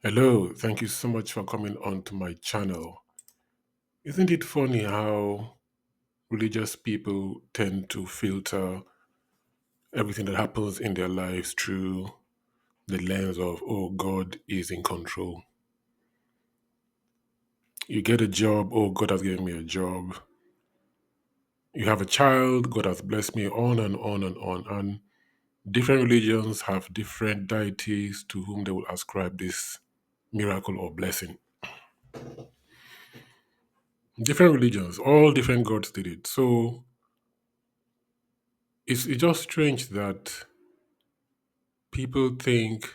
Hello, thank you so much for coming on to my channel. Isn't it funny how religious people tend to filter everything that happens in their lives through the lens of, oh, God is in control? You get a job, oh, God has given me a job. You have a child, God has blessed me, on and on and on. And different religions have different deities to whom they will ascribe this miracle or blessing. Different religions, all different gods did it. So it's just strange that people think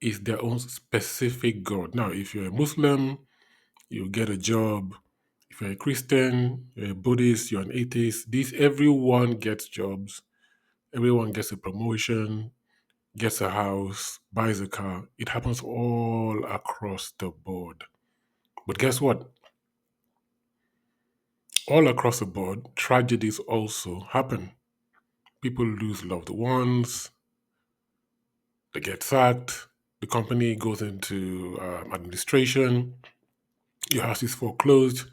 it's their own specific God. Now, if you're a Muslim, you get a job. If you're a Christian, you're a Buddhist, you're an atheist, everyone gets jobs. Everyone gets a promotion, gets a house, buys a car. It happens all across the board. But guess what? All across the board, tragedies also happen. People lose loved ones, they get sacked, the company goes into administration, your house is foreclosed,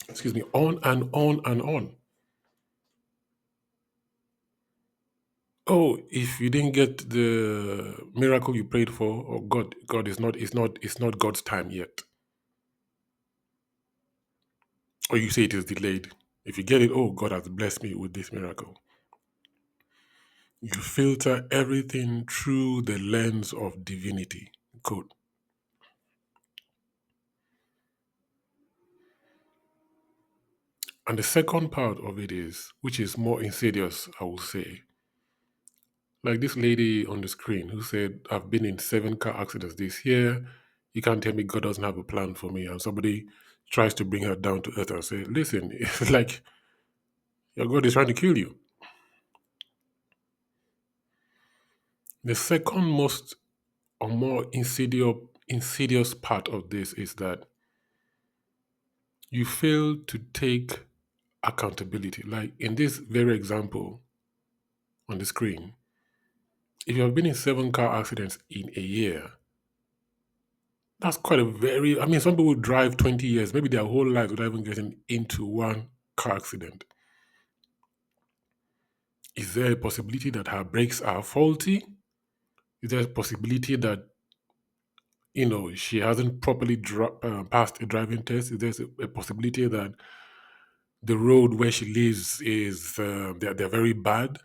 excuse me, on and on and on. Oh, if you didn't get the miracle you prayed for, or God is not God's time yet. Or you say it is delayed. If you get it, oh, God has blessed me with this miracle. You filter everything through the lens of divinity. Good. And the second part of it is, which is more insidious, I will say, like this lady on the screen who said, I've been in 7 car accidents this year. You can't tell me God doesn't have a plan for me. And somebody tries to bring her down to earth and say, listen, it's like your God is trying to kill you. The second most or more insidious part of this is that you fail to take accountability. Like in this very example on the screen, if you have been in 7 car accidents in a year, that's quite a very, I mean, some people drive 20 years, maybe their whole life without even getting into one car accident. Is there a possibility that her brakes are faulty? Is there a possibility that, she hasn't properly passed a driving test? Is there a possibility that the road where she lives is, they're very bad?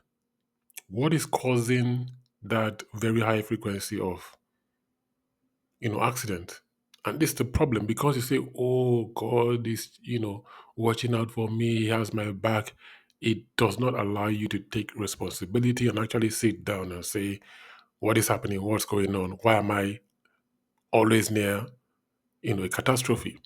What is causing that very high frequency of, accident? And this is the problem, because you say, oh, God is, watching out for me, he has my back. It does not allow you to take responsibility and actually sit down and say, what is happening? What's going on? Why am I always near, a catastrophe?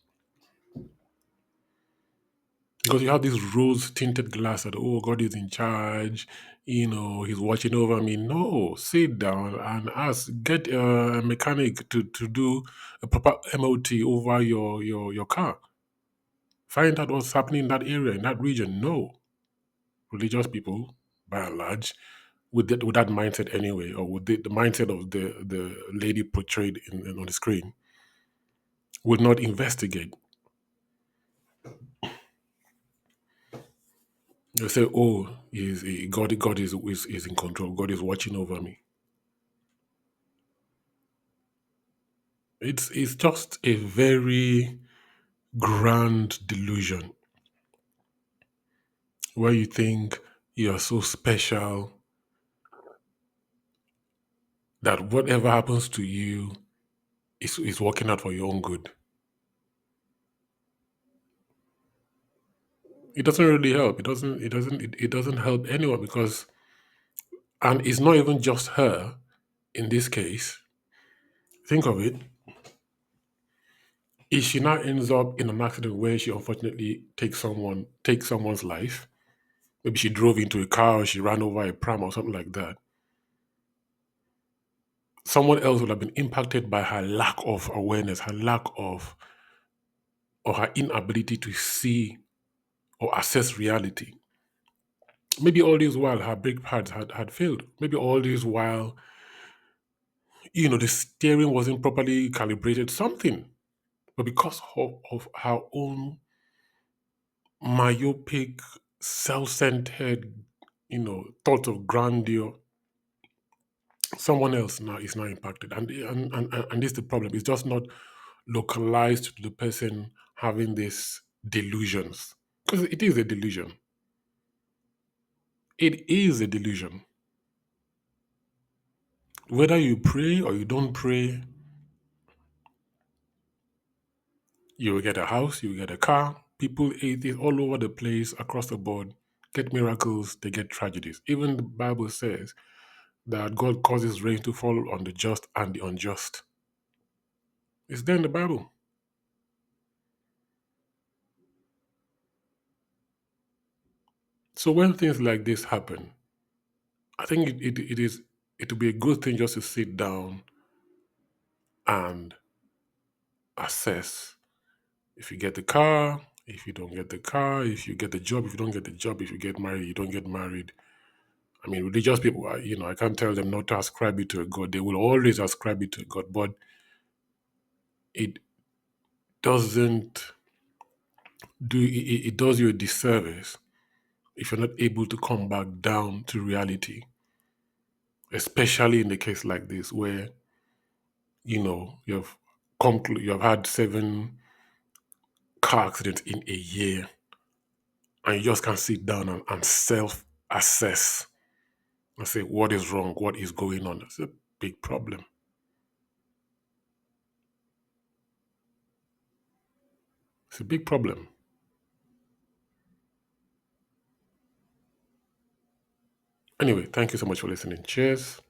Because you have this rose tinted glass that, oh, God is in charge, he's watching over me. No, sit down and ask, get a mechanic to do a proper MOT over your car. Find out what's happening in that area, in that region. No. Religious people, by and large, with that mindset anyway, or with the mindset of the lady portrayed on the screen, would not investigate. They say, "Oh, God is in control. God is watching over me." It's just a very grand delusion where you think you are so special that whatever happens to you is working out for your own good. It doesn't really help. It doesn't help anyone, because, and it's not even just her in this case. Think of it. If she now ends up in an accident where she unfortunately takes someone's life, maybe she drove into a car or she ran over a pram or something like that, someone else would have been impacted by her lack of awareness, her lack of, or her inability to see or assess reality. Maybe all this while her brake pads had failed. Maybe all this while, the steering wasn't properly calibrated, something. But because of our own myopic, self-centered, thought of grandeur, someone else now is now impacted. And this is the problem. It's just not localized to the person having these delusions. Because it is a delusion. It is a delusion. Whether you pray or you don't pray, you will get a house, you will get a car. People atheists all over the place, across the board, get miracles, they get tragedies. Even the Bible says that God causes rain to fall on the just and the unjust. It's there in the Bible. So when things like this happen, I think it will be a good thing just to sit down and assess. If you get the car, if you don't get the car, if you get the job, if you don't get the job, if you get married, you don't get married. I mean, religious people, I can't tell them not to ascribe it to a God. They will always ascribe it to a God, but it doesn't it does you a disservice if you're not able to come back down to reality, especially in a case like this where you have had 7 car accidents in a year, and you just can't sit down and self-assess and say what is wrong, what is going on. It's a big problem. It's a big problem. Anyway, thank you so much for listening. Cheers.